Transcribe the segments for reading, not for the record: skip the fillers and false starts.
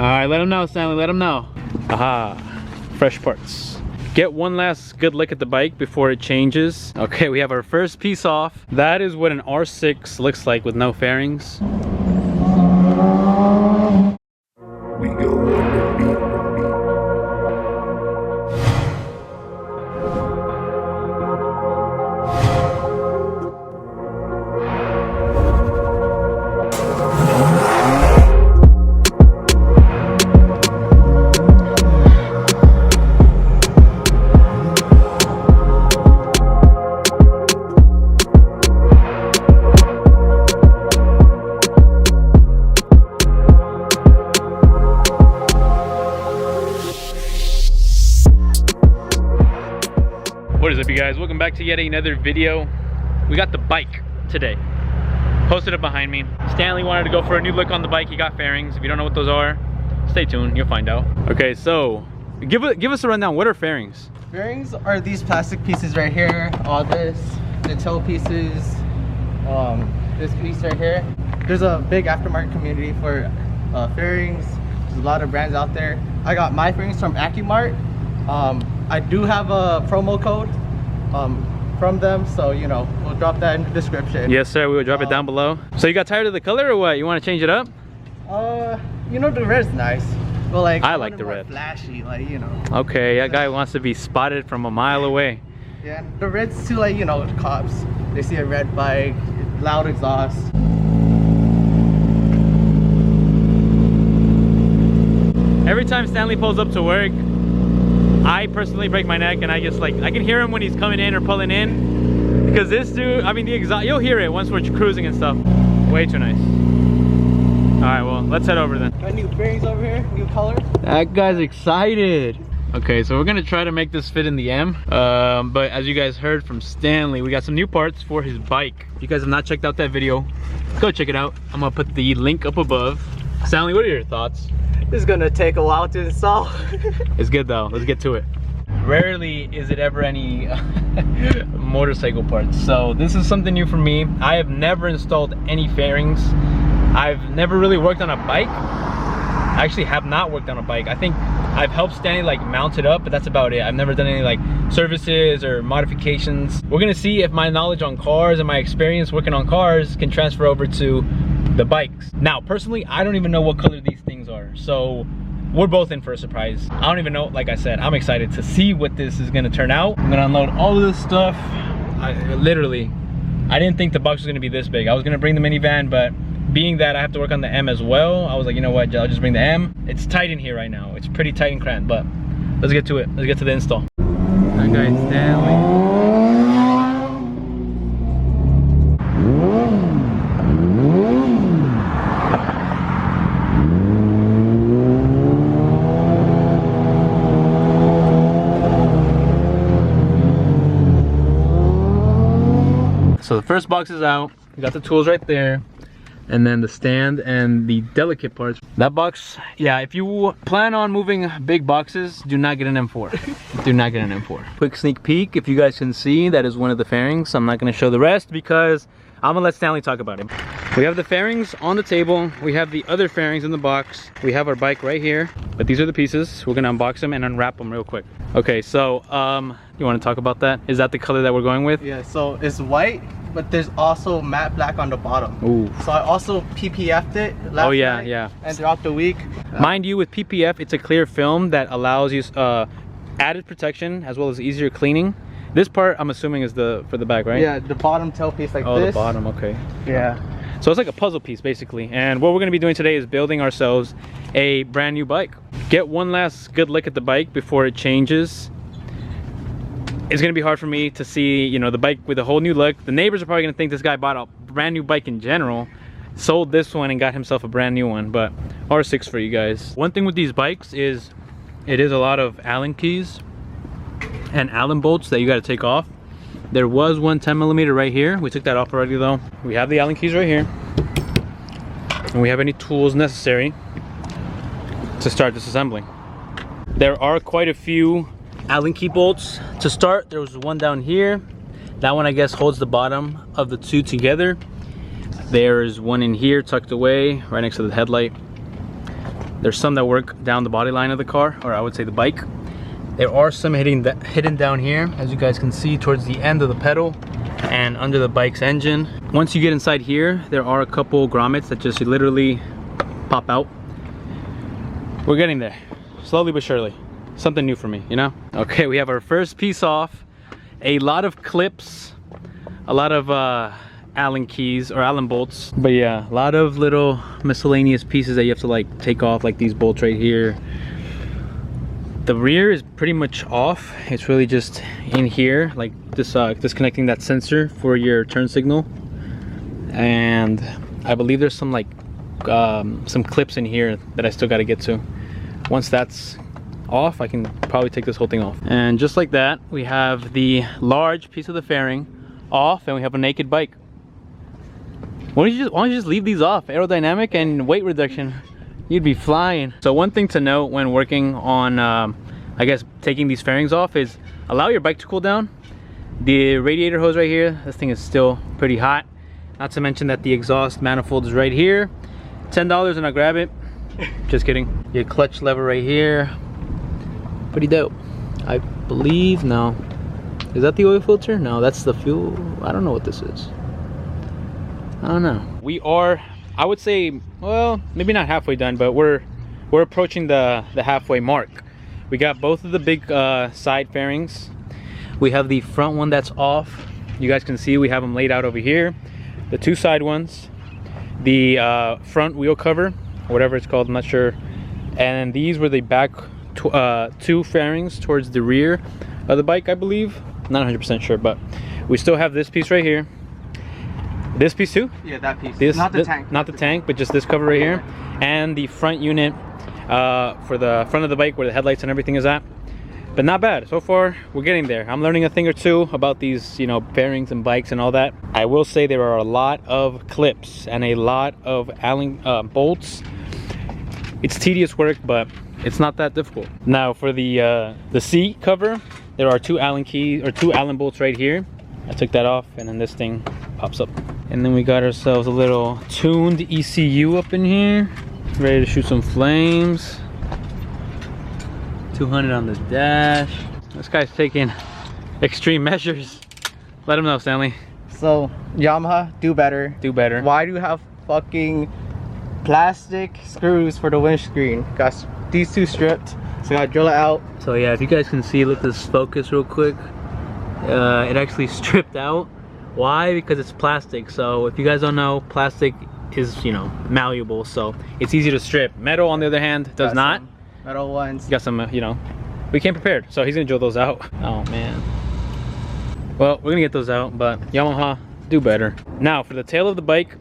right, let him know, Stanley, let him know. Aha, fresh parts. Get one last good look at the bike before it changes. Okay, we have our first piece off. That is what an R6 looks like with no fairings. We go on the beat. What is up, you guys? Welcome back to yet another video. We got the bike today. Posted up behind me. Stanley wanted to go for a new look on the bike. He got fairings. If you don't know what those are, stay tuned, you'll find out. Okay, so give us a rundown. What are fairings? Fairings are these plastic pieces right here. All this, the toe pieces, this piece right here. There's a big aftermarket community for fairings. There's a lot of brands out there. I got my fairings from AccuMart. I do have a promo code from them, so you know, we'll drop that in the description. Yes, sir, we will drop it down below. So you got tired of the color or what? You want to change it up? You know, the red's nice, but like I like the red. Flashy, like, you know. Okay, that guy wants to be spotted from a mile away. Yeah, the red's too, like, you know, cops. They see a red bike, loud exhaust. Every time Stanley pulls up to work, I personally break my neck, and I just like, I can hear him when he's coming in or pulling in, because this dude, I mean, the exhaust, you'll hear it once we're cruising and stuff. Way too nice. All right, well, let's head over then. Got new bearings over here, new color. That guy's excited. Okay, so we're gonna try to make this fit in the M, but as you guys heard from Stanley, we got some new parts for his bike. If you guys have not checked out that video, go check it out. I'm gonna put the link up above. Stanley, what are your thoughts? This is gonna take a while to install. It's good though, let's get to it. Rarely is it ever any motorcycle parts, so this is something new for me. I have never installed any fairings. I've never really worked on a bike. I actually have not worked on a bike. I think I've helped Stanley like mount it up, but that's about it. I've never done any like services or modifications. We're gonna see if my knowledge on cars and my experience working on cars can transfer over to the bikes. Now, personally, I don't even know what color these things are, so we're both in for a surprise. I don't even know. Like I said, I'm excited to see what this is gonna turn out. I'm gonna unload all of this stuff. I didn't think the box was gonna be this big. I was gonna bring the minivan, but being that I have to work on the M as well, I was like, you know what, I'll just bring the M. It's tight in here right now. It's pretty tight and cramped, but let's get to it. Let's get to the install. That guy Stanley. So the first box is out. We got the tools right there, and then the stand and the delicate parts. That box, yeah, if you plan on moving big boxes, do not get an M4. Do not get an M4. Quick sneak peek, if you guys can see, that is one of the fairings. I'm not gonna show the rest because I'm gonna let Stanley talk about it. We have the fairings on the table. We have the other fairings in the box. We have our bike right here, but these are the pieces. We're gonna unbox them and unwrap them real quick. Okay, so you wanna talk about that? Is that the color that we're going with? Yeah, so it's white, but there's also matte black on the bottom. Ooh. So I also PPF'd it last night, yeah. and throughout the week. Mind you, with PPF, it's a clear film that allows you added protection as well as easier cleaning. This part, I'm assuming, is for the back, right? Yeah, the bottom tail piece like this. Oh, the bottom, okay. Yeah. So it's like a puzzle piece, basically. And what we're gonna be doing today is building ourselves a brand new bike. Get one last good look at the bike before it changes. It's gonna be hard for me to see, you know, the bike with a whole new look. The neighbors are probably gonna think this guy bought a brand new bike in general, sold this one and got himself a brand new one, but R6 for you guys. One thing with these bikes is it is a lot of Allen keys and Allen bolts that you gotta take off. There was one 10mm right here. We took that off already though. We have the Allen keys right here. And we have any tools necessary to start disassembling. There are quite a few Allen key bolts to start. There was one down here. That one I guess holds the bottom of the two together. There's one in here tucked away right next to the headlight. There's some that work down the body line of the car, or I would say the bike. There are some hidden down here, as you guys can see, towards the end of the pedal and under the bike's engine. Once you get inside here, there are a couple grommets that just literally pop out. We're getting there, slowly but surely. Something new for me, you know? Okay, we have our first piece off. A lot of clips, a lot of Allen keys or Allen bolts. But yeah, a lot of little miscellaneous pieces that you have to like take off, like these bolts right here. The rear is pretty much off. It's really just in here, like this, disconnecting that sensor for your turn signal. And I believe there's some like some clips in here that I still got to get to. Once that's off, I can probably take this whole thing off. And just like that, we have the large piece of the fairing off, and we have a naked bike. Why don't you just leave these off? Aerodynamic and weight reduction. You'd be flying. So one thing to note when working on, I guess, taking these fairings off is allow your bike to cool down. The radiator hose right here, this thing is still pretty hot. Not to mention that the exhaust manifold is right here. $10 and I'll grab it. Just kidding. Your clutch lever right here. Pretty dope. I believe, no. Is that the oil filter? No, that's the fuel. I don't know what this is. I don't know. We are, I would say, well, maybe not halfway done, but we're approaching the halfway mark. We got both of the big side fairings. We have the front one that's off. You guys can see we have them laid out over here. The two side ones, the front wheel cover, whatever it's called, I'm not sure. And these were the back two fairings towards the rear of the bike, I believe. Not 100% sure, but we still have this piece right here. This piece too? Yeah, that piece. Not the tank. Not the tank, but just this cover right here. And the front unit for the front of the bike where the headlights and everything is at. But not bad. So far, we're getting there. I'm learning a thing or two about these, you know, bearings and bikes and all that. I will say there are a lot of clips and a lot of Allen bolts. It's tedious work, but it's not that difficult. Now for the seat cover, there are two Allen keys or two Allen bolts right here. I took that off, and then this thing pops up. And then we got ourselves a little tuned ECU up in here, ready to shoot some flames. 200 on the dash. This guy's taking extreme measures. Let him know, Stanley. So Yamaha, do better. Do better. Why do you have fucking plastic screws for the windscreen? Got these two stripped, so I gotta drill it out. So yeah, if you guys can see, let this focus real quick. It actually stripped out. Why? Because it's plastic. So if you guys don't know, plastic is, you know, malleable, so it's easy to strip. Metal, on the other hand, does not. Metal ones. Got some, you know, we came prepared, so he's gonna drill those out. Oh man. Well, we're gonna get those out, but Yamaha, do better. Now for the tail of the bike,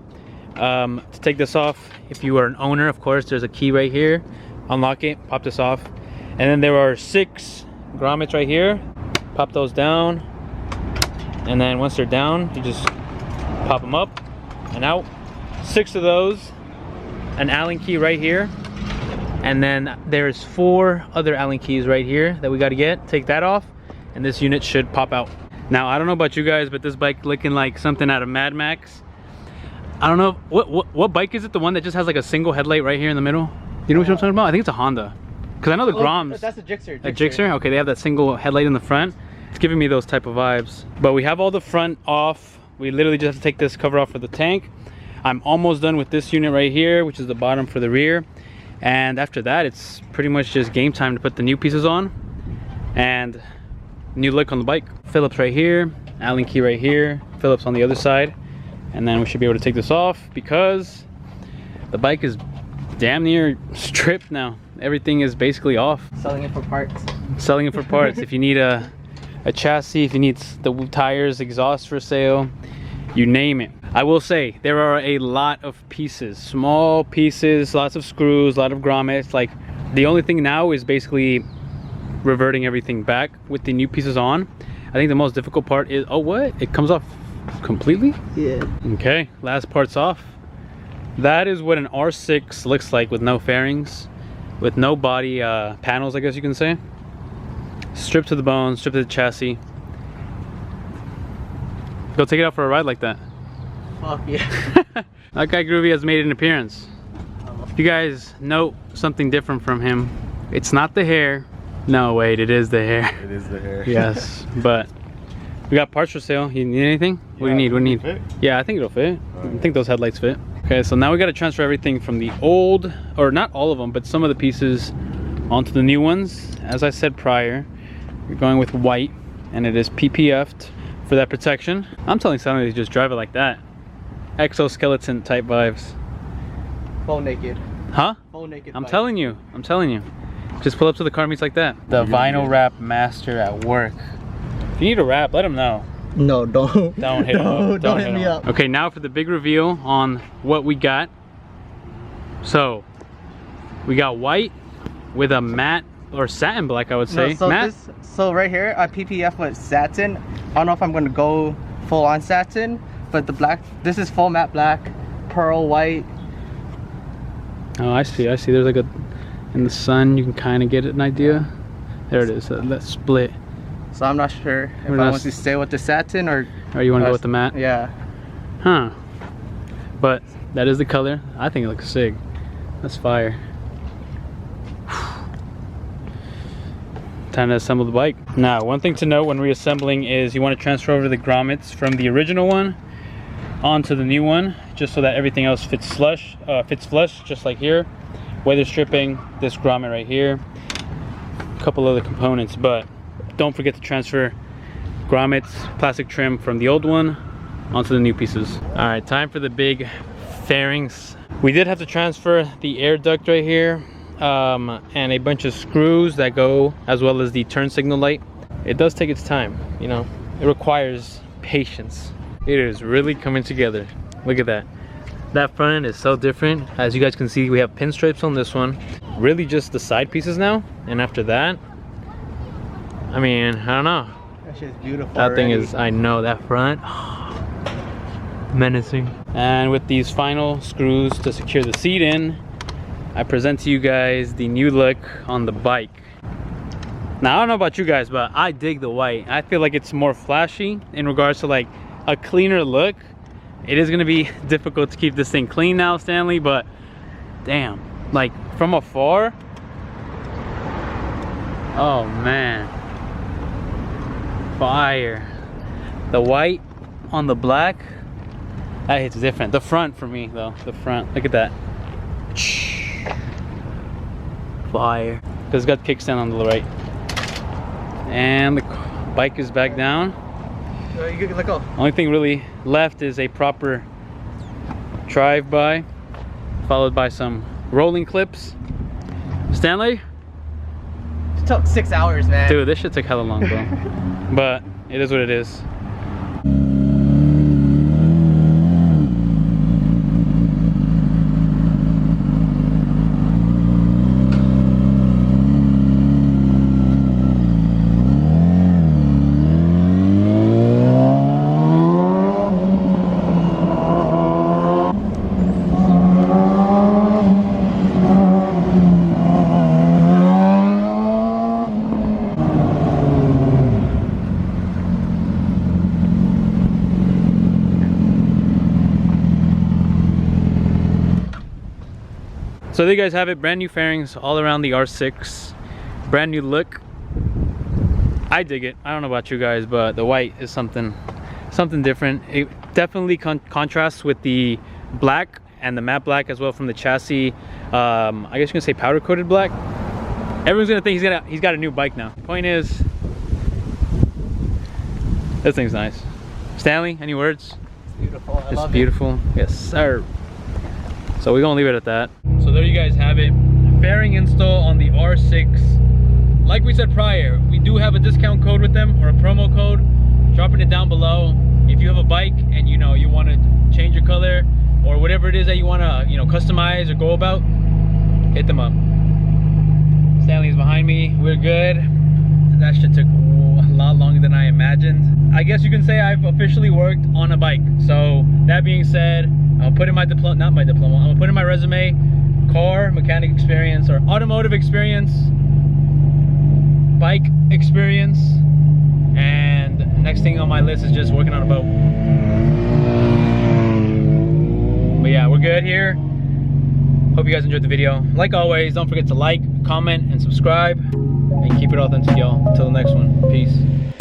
to take this off, if you are an owner, of course, there's a key right here. Unlock it, pop this off, and then there are 6 grommets right here. Pop those down, and then once they're down, you just pop them up and out. 6 of those, an Allen key right here, and then there's 4 other Allen keys right here that we got to get. Take that off, and this unit should pop out. Now I don't know about you guys, but this bike looking like something out of Mad Max. I don't know what bike is it, the one that just has like a single headlight right here in the middle? You know what I'm talking about? I think it's a Honda, because I know the Groms. That's a Gixxer. A Gixxer? Okay, they have that single headlight in the front. It's giving me those type of vibes. But we have all the front off. We literally just have to take this cover off for the tank. I'm almost done with this unit right here, which is the bottom for the rear. And after that, it's pretty much just game time to put the new pieces on and new look on the bike. Phillips right here, Allen key right here, Phillips on the other side. And then we should be able to take this off because the bike is damn near stripped now. Everything is basically off. Selling it for parts. Selling it for parts. If you need a chassis, if you need the tires, exhaust for sale, you name it. I will say there are a lot of pieces, small pieces, lots of screws, a lot of grommets. Like the only thing now is basically reverting everything back with the new pieces on. I think the most difficult part is, oh what? It comes off completely? Yeah. Okay, last part's off. That is what an R6 looks like with no fairings, with no body panels, I guess you can say. Stripped to the bone, stripped to the chassis. Go take it out for a ride like that. Fuck yeah. That guy Groovy has made an appearance. If you guys note something different from him, it's not the hair. No, wait, it is the hair. It is the hair. Yes, but we got parts for sale. You need anything? What do you need? What do you need? Fit? Yeah, I think it'll fit. I think those headlights fit. Okay, so now we got to transfer everything from the old, or not all of them, but some of the pieces onto the new ones. As I said prior, you're going with white, and it is PPF'd for that protection. I'm telling Stanley to just drive it like that. Exoskeleton type vibes. Full naked. Huh? Full naked. I'm telling you. I'm telling you. Just pull up to the car meets like that. The vinyl wrap master at work. If you need a wrap, let him know. No, don't. Don't hit him up. Don't hit me up. Okay, now for the big reveal on what we got. So, we got white with a matte or satin black, I would say. No, so matte. so right here, I PPF with satin. I don't know if I'm gonna go full on satin, but the black, this is full matte black, pearl white. Oh, I see. I see. There's like a, in the sun, you can kind of get an idea. There it is. That split. So I'm not sure if I want to stay with the satin or you want to go with the matte? Yeah. Huh. But that is the color. I think it looks sick. That's fire. Time to assemble the bike. Now, one thing to note when reassembling is you want to transfer over the grommets from the original one onto the new one, just so that everything else fits flush, just like here. Weather stripping, this grommet right here, a couple other components, but don't forget to transfer grommets, plastic trim from the old one onto the new pieces. All right, time for the big fairings. We did have to transfer the air duct right here, and a bunch of screws that go, as well as the turn signal light. It does take its time, you know. It requires patience. It is really coming together. Look at that. That front end is so different. As you guys can see, we have pinstripes on this one. Really just the side pieces now, and after that, I mean, I don't know. That shit's beautiful. That thing is, I know, that front. Menacing. And with these final screws to secure the seat in, I present to you guys the new look on the bike. Now, I don't know about you guys, but I dig the white. I feel like it's more flashy in regards to like a cleaner look. It is gonna be difficult to keep this thing clean now, Stanley, but damn, like from afar, oh man. Fire. The white on the black, that hits different. The front for me though, the front, look at that. Fire. Because it's got kickstand on the right. And the bike is back down. You can let go. Only thing really left is a proper drive-by, followed by some rolling clips. Stanley? It took 6 hours, man. Dude, this shit took hella long, bro. But it is what it is. So there you guys have it, brand new fairings all around the R6, brand new look. I dig it. I don't know about you guys, but the white is something different. It definitely contrasts with the black and the matte black as well from the chassis. I guess you can say powder coated black. Everyone's gonna think he's got a new bike now. Point is, this thing's nice. Stanley, any words? It's beautiful. I love it. Beautiful. Yes, sir. So we're gonna leave it at that. So there you guys have it. Fairing install on the R6. Like we said prior, we do have a discount code with them, or a promo code. Dropping it down below. If you have a bike and you want to change your color or whatever it is that you want to customize or go about, hit them up. Stanley's behind me. We're good. That shit took a lot longer than I imagined. I guess you can say I've officially worked on a bike. So that being said, I'll put in my diploma, not my diploma, I'm gonna put in my resume, car mechanic experience or automotive experience, bike experience, and next thing on my list is just working on a boat. But yeah, we're good here. Hope you guys enjoyed the video. Like always, don't forget to like, comment, and subscribe. And keep it authentic, y'all. Until the next one. Peace.